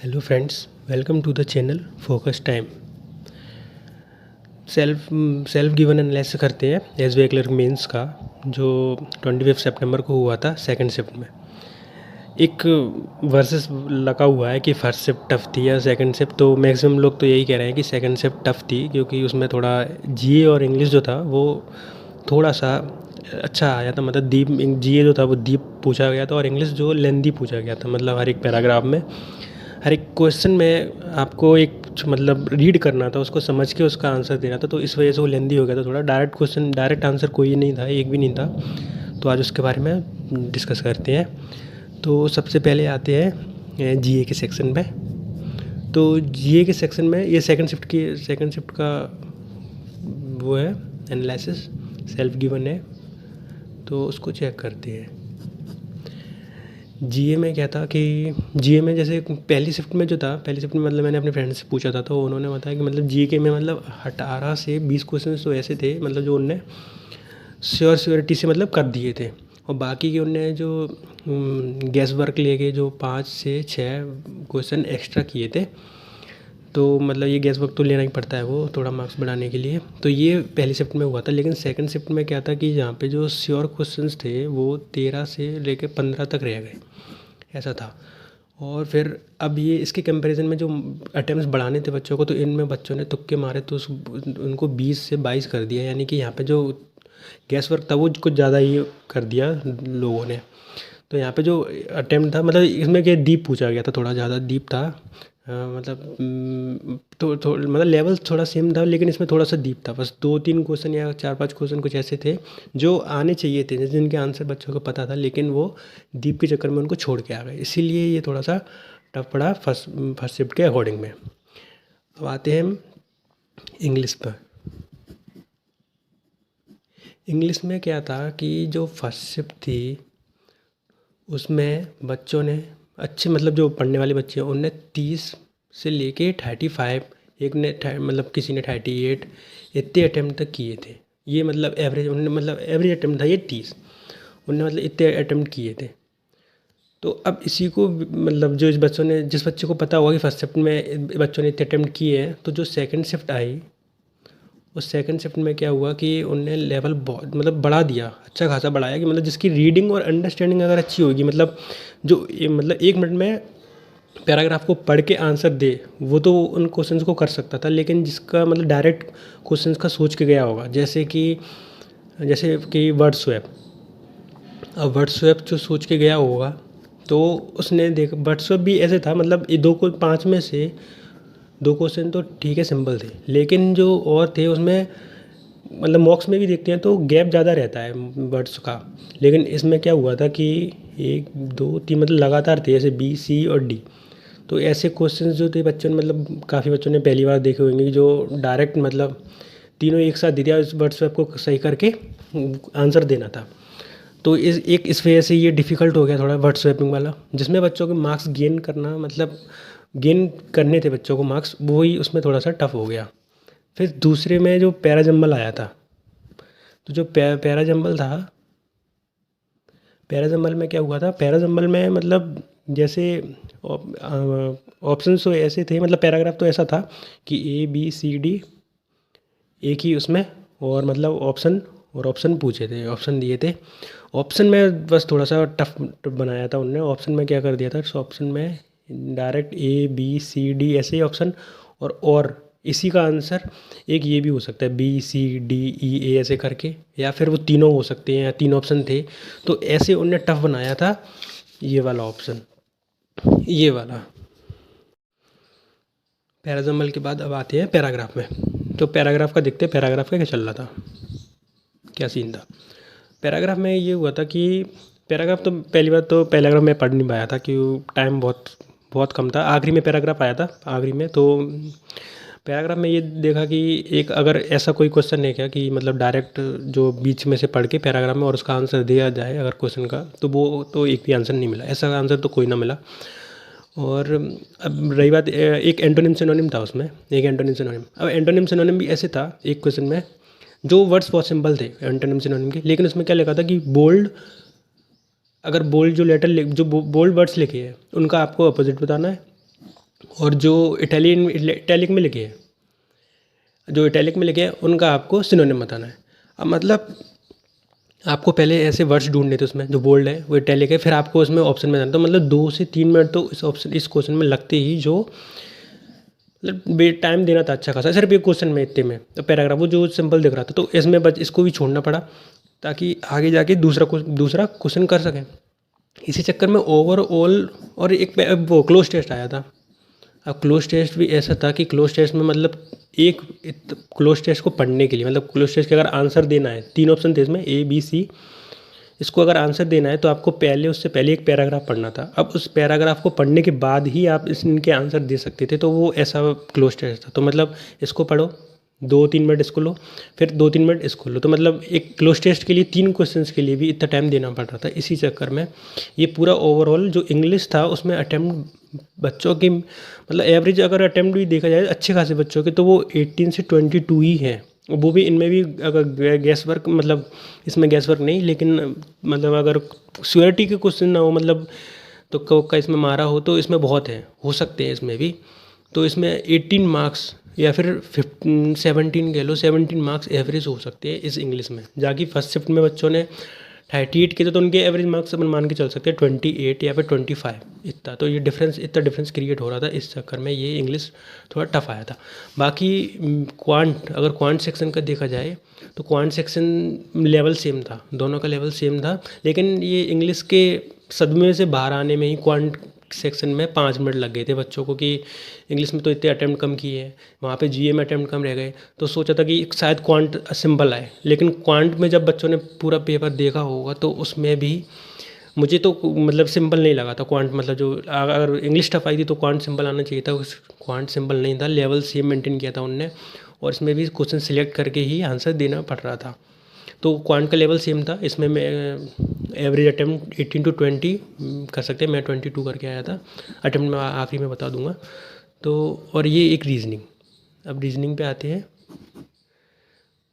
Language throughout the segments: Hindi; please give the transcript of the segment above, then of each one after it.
Hello friends, welcome to the channel focus time. Self given analysis करते हैं एसबीआई क्लर्क मेंस का, जो 25 सितंबर को हुआ था सेकंड शिफ्ट में। एक वर्सेस लगा हुआ है कि फर्स्ट शिफ्ट टफ थी या सेकंड शिफ्ट, तो मैक्सिमम लोग तो यही कह रहे हैं कि सेकंड शिफ्ट टफ थी, क्योंकि उसमें थोड़ा जीए और इंग्लिश जो था वो थोड़ा सा अच्छा आया था। मतलब डीप जीए जो था वो डीप पूछा गया था और इंग्लिश जो लेंदी पूछा गया था। मतलब हर एक पैराग्राफ में, हर एक क्वेश्चन में आपको एक मतलब रीड करना था, उसको समझ के उसका आंसर देना था, तो इस वजह से वो लेंदी हो गया था थोड़ा। डायरेक्ट क्वेश्चन, डायरेक्ट आंसर कोई नहीं था, एक भी नहीं था। तो आज उसके बारे में डिस्कस करते हैं। तो सबसे पहले आते हैं जीए के सेक्शन में। तो जीए के सेक्शन में ये सेकंड शिफ्ट का वो है एनालिसिस, सेल्फ गिवन है, तो उसको चेक करते हैं। जीए में क्या था कि जीए में जैसे पहली शिफ्ट में जो था, पहली शिफ्ट में मतलब मैंने अपने फ्रेंड से पूछा था, तो उन्होंने बताया कि मतलब जीके में मतलब 18 से 20 क्वेश्चन तो ऐसे थे मतलब जो उनने श्योरिटी से मतलब कर दिए थे, और बाकी के उनने जो गैस वर्क लेके जो 5 से 6 क्वेश्चन एक्स्ट्रा किए थे। तो मतलब ये गैस वर्क तो लेना ही पड़ता है वो थोड़ा मार्क्स बढ़ाने के लिए। तो ये पहली शिफ्ट में हुआ था। लेकिन सेकंड शिफ्ट में क्या था कि यहाँ पे जो श्योर क्वेश्चंस थे वो 13 से लेके 15 तक रह गए, ऐसा था। और फिर अब ये इसके कंपैरिजन में जो अटेम्प्ट्स बढ़ाने थे बच्चों को, तो इनमें बच्चों ने तुक्के मारे तो उनको 20 से 22 कर दिया। यानी कि यहाँ पे जो गैस वर्क था वो कुछ ज़्यादा ही कर दिया लोगों ने। तो यहाँ पे जो अटेम्प्ट था, मतलब इसमें क्या डीप पूछा गया था, थोड़ा ज़्यादा डीप था। मतलब तो मतलब लेवल थोड़ा सेम था, लेकिन इसमें थोड़ा सा डीप था। बस 2-3 क्वेश्चन या 4-5 क्वेश्चन कुछ ऐसे थे जो आने चाहिए थे, जिनके आंसर बच्चों को पता था, लेकिन वो डीप के चक्कर में उनको छोड़ के आ गए। इसीलिए ये थोड़ा सा टफ पड़ा फर्स्ट शिफ्ट के अकॉर्डिंग में। अब आते हैं हम इंग्लिश पर। इंग्लिश में क्या था कि जो फर्स्ट शिफ्ट थी उसमें बच्चों ने अच्छे, मतलब जो पढ़ने वाले बच्चे हैं उनने 30 से लेके 35, एक ने मतलब किसी ने 38 इतने अटैम्प्ट तक किए थे। ये मतलब एवरेज, उन्होंने मतलब एवरेज अटैम्प्ट था ये 30, उनने मतलब इतने अटैम्प्ट किए थे। तो अब इसी को मतलब जो जिस बच्चे को पता होगा कि फर्स्ट शिफ्ट में बच्चों ने इतने अटैम्प्ट किए हैं, तो जो सेकंड शिफ्ट आई, उस सेकंड शिफ्ट में क्या हुआ कि उनने लेवल बहुत मतलब बढ़ा दिया, अच्छा खासा बढ़ाया। कि मतलब जिसकी रीडिंग और अंडरस्टैंडिंग अगर अच्छी होगी, मतलब जो मतलब 1 मिनट में पैराग्राफ को पढ़ के आंसर दे, वो तो उन क्वेश्चंस को कर सकता था। लेकिन जिसका मतलब डायरेक्ट क्वेश्चंस का सोच के गया होगा, जैसे कि वर्ड स्वैप, अब वर्ड स्वैप जो सोच के गया होगा, तो उसने देख वर्ड स्वैप भी ऐसे था। मतलब ये 5 में से 2 क्वेश्चन तो ठीक है सिंपल थे, लेकिन जो और थे उसमें मतलब मॉक्स में भी देखते हैं तो गैप ज़्यादा रहता है वर्ड्स का। लेकिन इसमें क्या हुआ था कि 1 2 3 मतलब लगातार थे, जैसे बी सी और डी। तो ऐसे क्वेश्चंस जो थे बच्चों ने, मतलब काफ़ी बच्चों ने पहली बार देखे होंगे कि जो डायरेक्ट मतलब तीनों एक साथ दे दिया, इस वर्ड स्वैप को सही करके आंसर देना था। तो इस वजह से ये डिफ़िकल्ट हो गया थोड़ा वर्ड स्वैपिंग वाला, जिसमें बच्चों के मार्क्स गेन करना, मतलब गेन करने थे बच्चों को मार्क्स, वही उसमें थोड़ा सा टफ हो गया। फिर दूसरे में जो पैराजम्बल आया था, तो जो पैराजम्बल था, पैराजम्बल में क्या हुआ था, पैराजम्बल में मतलब जैसे ऑप्शन तो ऐसे थे, मतलब पैराग्राफ तो ऐसा था कि ए बी सी डी एक ही उसमें, और मतलब ऑप्शन पूछे थे, ऑप्शन दिए थे। ऑप्शन में बस थोड़ा सा टफ बनाया था उनने। ऑप्शन में क्या कर दिया था, ऑप्शन में direct A B C D ऐसे ही ऑप्शन, और इसी का आंसर एक ये भी हो सकता है बी सी डी ई ए ऐसे करके, या फिर वो तीनों हो सकते हैं, या 3 ऑप्शन थे। तो ऐसे उनने टफ बनाया था ये वाला ऑप्शन, ये वाला। पैराजम्बल के बाद अब आते हैं पैराग्राफ में। तो पैराग्राफ का देखते हैं, पैराग्राफ का क्या चल रहा था, क्या सीन था। पैराग्राफ में ये हुआ था कि पैराग्राफ तो पहली बार तो पैराग्राफ मैं पढ़ नहीं पाया था, क्योंकि टाइम बहुत बहुत कम था। आखिरी में पैराग्राफ आया था, आखिरी में। तो पैराग्राफ में ये देखा कि एक अगर ऐसा कोई क्वेश्चन है क्या कि मतलब डायरेक्ट जो बीच में से पढ़ के पैराग्राफ में और उसका आंसर दिया जाए अगर क्वेश्चन का, तो वो तो एक भी आंसर नहीं मिला, ऐसा आंसर तो कोई ना मिला। और अब रही बात, एक एंटोनिम सिनोनिम था उसमें, एक एंटोनिम सिनोनिम। अब एंटोनिम सिनोनिम भी ऐसे था एक क्वेश्चन में, जो वर्ड्स बहुत सिंपल थे एंटोनिम सिनोनिम के, लेकिन उसमें क्या लिखा था कि बोल्ड, अगर बोल्ड जो लेटर जो बोल्ड वर्ड्स लिखे हैं उनका आपको अपोजिट बताना है, और जो इटैलिक में लिखे हैं, जो इटैलिक में लिखे हैं उनका आपको सिनोनिम बताना है। अब मतलब आपको पहले ऐसे वर्ड्स ढूंढने थे उसमें, जो बोल्ड है वो इटैलिक है, फिर आपको उसमें ऑप्शन में जाना, तो मतलब 2 से 3 मिनट तो इस क्वेश्चन में लगते ही, जो मतलब बे टाइम देना था अच्छा खासा सिर्फ एक क्वेश्चन में इतने में, तो पैराग्राफ वो जो सिंपल दिख रहा था, तो इसमें बस इसको भी छोड़ना पड़ा ताकि आगे जाके दूसरा क्वेश्चन कर सकें। इसी चक्कर में ओवरऑल और एक वो क्लोज टेस्ट आया था। अब क्लोज टेस्ट भी ऐसा था कि क्लोज टेस्ट में मतलब एक क्लोज टेस्ट को पढ़ने के लिए, मतलब क्लोज टेस्ट के अगर आंसर देना है, 3 ऑप्शन थे इसमें A B C, इसको अगर आंसर देना है तो आपको उससे पहले एक पैराग्राफ पढ़ना था। अब उस पैराग्राफ को पढ़ने के बाद ही आप इनके आंसर दे सकते थे, तो वो ऐसा क्लोज टेस्ट था। तो मतलब इसको पढ़ो, 2-3 मिनट इसको लो, फिर 2-3 मिनट इसको लो, तो मतलब एक क्लोज टेस्ट के लिए 3 क्वेश्चंस के लिए भी इतना टाइम देना पड़ रहा था। इसी चक्कर में ये पूरा ओवरऑल जो इंग्लिश था उसमें अटैम्प्ट बच्चों की, मतलब एवरेज अगर अटैम्प्ट भी देखा जाए अच्छे खासे बच्चों के, तो वो 18 से 22 ही है। वो भी इनमें भी अगर गैस वर्क, मतलब इसमें गैस वर्क नहीं, लेकिन मतलब अगर श्योरिटी के क्वेश्चन ना हो, मतलब तो का इसमें मारा हो, तो इसमें बहुत है, हो सकते हैं इसमें भी। तो इसमें 18 मार्क्स या फिर 17 कह लो, 17 मार्क्स एवरेज हो सकते हैं इस इंग्लिश में। जाकि फर्स्ट शिफ्ट में बच्चों ने 38 के थे, तो उनके एवरेज मार्क्स अपन मान के चल सकते हैं 28 या फिर 25 इतना। तो ये इतना डिफरेंस क्रिएट हो रहा था, इस चक्कर में ये इंग्लिश थोड़ा टफ आया था। बाकी अगर क्वांट सेक्शन का देखा जाए तो क्वांट सेक्शन लेवल सेम था, दोनों का लेवल सेम था, लेकिन ये इंग्लिश के सदमे से बाहर आने में ही क्वांट सेक्शन में 5 मिनट लग गए थे बच्चों को, कि इंग्लिश में तो इतने अटैम्प्ट कम किए हैं, वहाँ पे जीए में अटैम्प्ट कम रह गए, तो सोचा था कि शायद क्वांट सिंपल आए। लेकिन क्वांट में जब बच्चों ने पूरा पेपर देखा होगा तो उसमें भी मुझे तो मतलब सिंपल नहीं लगा था क्वांट, मतलब जो अगर इंग्लिश टफ आई थी तो क्वांट सिंपल आना चाहिए था, उस क्वांट सिंपल नहीं था, लेवल सेम मेंटेन किया था उनने, और इसमें भी क्वेश्चन सिलेक्ट करके ही आंसर देना पड़ रहा था। तो क्वांट का लेवल सेम था, इसमें मैं एवरेज अटैम्प्ट 18 to 20 कर सकते हैं, मैं 22 करके आया था। अटैम्प्ट मैं आखिरी में बता दूंगा। तो और ये एक रीजनिंग, अब रीजनिंग पे आते हैं।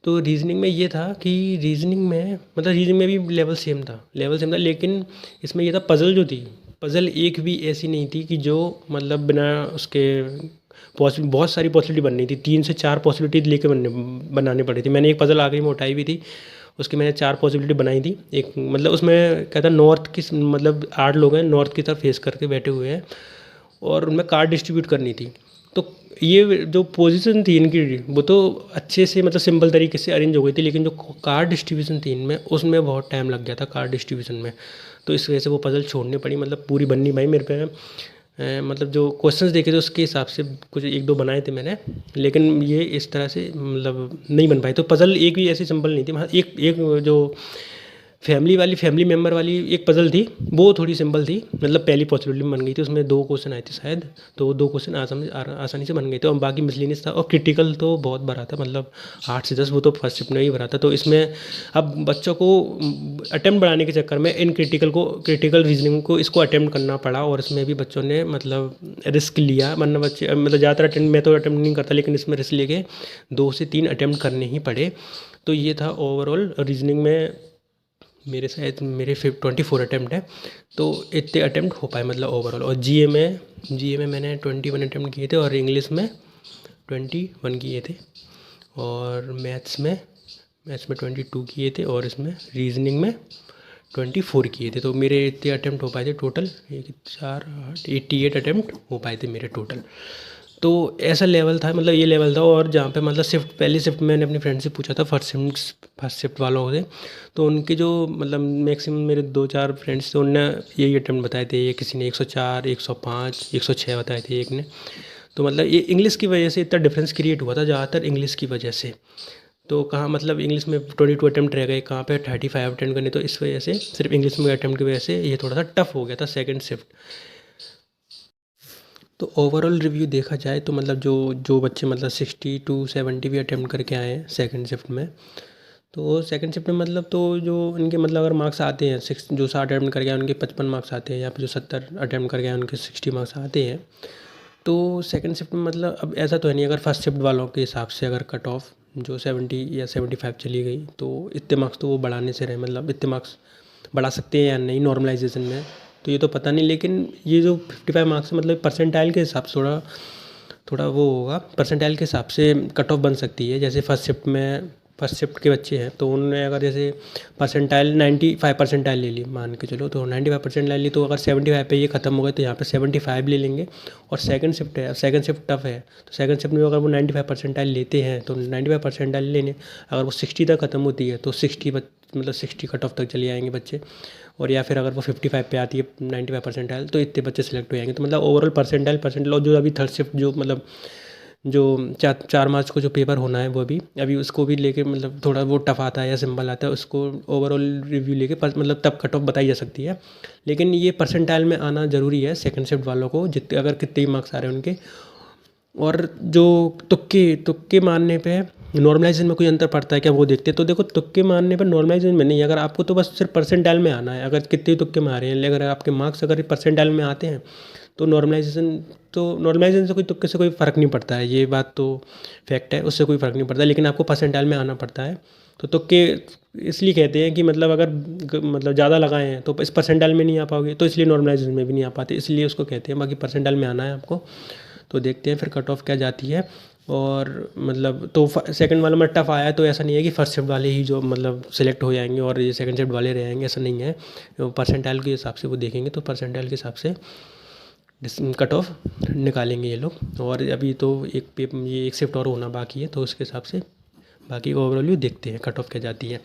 तो रीजनिंग में ये था कि रीजनिंग में भी लेवल सेम था, लेकिन इसमें ये था पज़ल जो थी, पज़ल एक भी ऐसी नहीं थी कि जो मतलब बिना उसके बहुत सारी पॉसिबिलिटी बननी थी, 3 से 4 पॉसिबिलिटी लेके बनानी पड़ी थी। मैंने एक पज़ल आखिरी में उठाई भी थी, उसकी मैंने 4 पॉसिबिलिटी बनाई थी। एक मतलब उसमें क्या था, नॉर्थ की, मतलब 8 लोग हैं नॉर्थ की तरफ फेस करके बैठे हुए हैं, और उनमें कार्ड डिस्ट्रीब्यूट करनी थी। तो ये जो पोजीशन थी इनकी, वो तो अच्छे से मतलब सिंपल तरीके से अरेंज हो गई थी, लेकिन जो कार्ड डिस्ट्रीब्यूशन थी इनमें, उसमें बहुत टाइम लग गया था कार्ड डिस्ट्रीब्यूशन में। तो इस वजह से वो पज़ल छोड़नी पड़ी, मतलब पूरी बननी भाई मेरे पे। मतलब जो क्वेश्चंस देखे थे उसके हिसाब से कुछ 1-2 बनाए थे मैंने, लेकिन ये इस तरह से मतलब नहीं बन पाई। तो पज़ल एक भी ऐसी सिंपल नहीं थी। हाँ, एक जो फैमिली मेम्बर वाली एक पज़ल थी, वो थोड़ी सिंपल थी, मतलब पहली पॉसिबिलिटी में बन गई थी, उसमें 2 क्वेश्चन आए थे शायद, तो वो 2 क्वेश्चन आसानी से बन गए थे, और बाकी मिसलेनियस था, और क्रिटिकल तो बहुत भरा था, मतलब 8 से 10 वो तो फर्स्ट शिफ्ट में ही भरा था। तो इसमें अब बच्चों को अटेम्प्ट बढ़ाने के चक्कर में इन क्रिटिकल रीजनिंग को इसको अटेम्प्ट करना पड़ा, और इसमें भी बच्चों ने मतलब रिस्क लिया, वरना बच्चे मतलब ज़्यादातर मैं तो अटेम्प्ट नहीं करता, लेकिन इसमें रिस्क लेके 2 से 3 अटेम्प्ट करने ही पड़े। तो ये था ओवरऑल रीजनिंग में मेरे 24 अटैम्प्ट है, तो इतने अटैम्प्ट हो पाए मतलब ओवरऑल। और जीए में मैंने 21 अटैम्प्ट किए थे, और इंग्लिश में 21 किए थे, और मैथ्स में 22 किए थे, और इसमें रीजनिंग में 24 किए थे। तो मेरे इतने अटैम्प्ट हो पाए थे टोटल, 88 अटैम्प्ट हो पाए थे मेरे टोटल। तो ऐसा लेवल था, मतलब ये लेवल था। और जहाँ पे मतलब पहली शिफ्ट मैंने अपनी फ्रेंड से पूछा था फर्स्ट शिफ्ट वालों से, तो उनके जो मतलब मैक्सिमम मेरे 2-4 फ्रेंड्स थे, उनने यही अटैम्प्ट बताए थे। ये किसी ने 104, 105, 106 बताए थे एक ने। तो मतलब ये इंग्लिश की वजह से इतना डिफरेंस क्रिएट हुआ था, ज़्यादातर इंग्लिश की वजह से। तो कहाँ मतलब इंग्लिश में 22 अटैम्प्ट रह गए, कहाँ पे 35 अटैम्प्ट करने, तो इस वजह से सिर्फ इंग्लिश में अटैम्प्ट की वजह से ये थोड़ा सा टफ हो गया था सेकंड शिफ्ट। तो ओवरऑल रिव्यू देखा जाए तो मतलब जो बच्चे मतलब 60 to 70 भी अटैम्प्ट करके आए हैं सेकंड शिफ्ट में, तो सेकंड शिफ्ट में मतलब तो जो इनके मतलब अगर मार्क्स आते हैं, जो 60 अटैम्प्ट करके आए उनके 55 मार्क्स आते हैं, या फिर जो 70 अटैम्प्ट करके आए उनके 60 मार्क्स आते हैं। तो सेकंड शिफ्ट में मतलब अब ऐसा तो है नहीं, अगर फर्स्ट शिफ्ट वालों के हिसाब से अगर कट ऑफ जो 70 या 75 चली गई, तो इतने मार्क्स तो वो बढ़ाने से रहे, मतलब इतने मार्क्स बढ़ा सकते हैं या नहीं नॉर्मलाइजेशन में, तो ये तो पता नहीं, लेकिन ये जो 55 मार्क्स मतलब परसेंटाइल के हिसाब से थोड़ा थोड़ा वो होगा, परसेंटाइल के हिसाब से कट ऑफ बन सकती है। जैसे फर्स्ट शिफ्ट के बच्चे हैं तो उन्होंने अगर जैसे परसेंटाइल 95 परसेंटाइल ले ली, मान के चलो, तो 95 परसेंटाइल ली, तो अगर 75 पे ये ख़त्म हो गए तो यहाँ पे 75 ले लेंगे। और सेकंड शिफ्ट है, सेकंड शिफ्ट टफ है, तो सेकंड शिफ्ट में अगर वो 95 परसेंटाइल लेते हैं तो 95 परसेंटाइल लेने, अगर वो 60 तक ख़त्म होती है तो 60 मतलब 60 कट ऑफ तक चले जाएंगे बच्चे। और या फिर अगर वो 55 पे आती है 95 परसेंटाइल तो इतने बच्चे सेलेक्ट हो जाएंगे। तो मतलब ओवरऑल परसेंटाइल और जो अभी थर्ड शिफ्ट जो मतलब जो 4 मार्च को जो पेपर होना है वो अभी उसको भी लेके मतलब थोड़ा वो टफ आता है या सिंपल आता है, उसको ओवरऑल रिव्यू लेके मतलब तब कट ऑफ बताई जा सकती है। लेकिन ये परसेंटाइल में आना ज़रूरी है सेकंड शिफ्ट वालों को, जितने अगर कितने भी मार्क्स आ रहे हैं उनके। और जो तुक्के तुक्के मारने पे नॉर्मलाइजेशन में कोई अंतर पड़ता है क्या, वो देखते हैं। तो देखो, तुक्के मारने पर नॉर्मलाइजेशन में नहीं, अगर आपको तो बस सिर्फ परसेंटाइल में आना है, अगर कितने तुक्के मारे हैं, लेकिन अगर आपके मार्क्स अगर परसेंटाइल में आते हैं तो नॉर्मलाइजेशन से कोई तुक्के से कोई फ़र्क नहीं पड़ता है, ये बात तो फैक्ट है, उससे कोई फ़र्क नहीं पड़ता। लेकिन आपको परसेंटाइल में आना पड़ता है। तो तुक्के इसलिए कहते हैं कि मतलब अगर मतलब ज़्यादा लगाए हैं तो इस परसेंटाइल में नहीं आ पाओगे, तो इसलिए नॉर्मलाइजेशन में भी नहीं आ पाते, इसलिए उसको कहते हैं। बाकी परसेंटाइल में आना है आपको। तो देखते हैं फिर कट ऑफ क्या जाती है। और मतलब तो सेकंड वाला में टफ आया है, तो ऐसा नहीं है कि फर्स्ट शिफ्ट वाले ही जो मतलब सेलेक्ट हो जाएंगे और ये सेकंड शिफ्ट वाले रह जाएंगे, ऐसा नहीं है। परसेंटाइल के हिसाब से वो देखेंगे, तो परसेंटाइल के हिसाब से कट ऑफ निकालेंगे ये लोग। और अभी तो ये एक शिफ्ट और होना बाकी है, तो उसके हिसाब से बाकी ओवरऑल देखते हैं कट ऑफ क्या जाती है।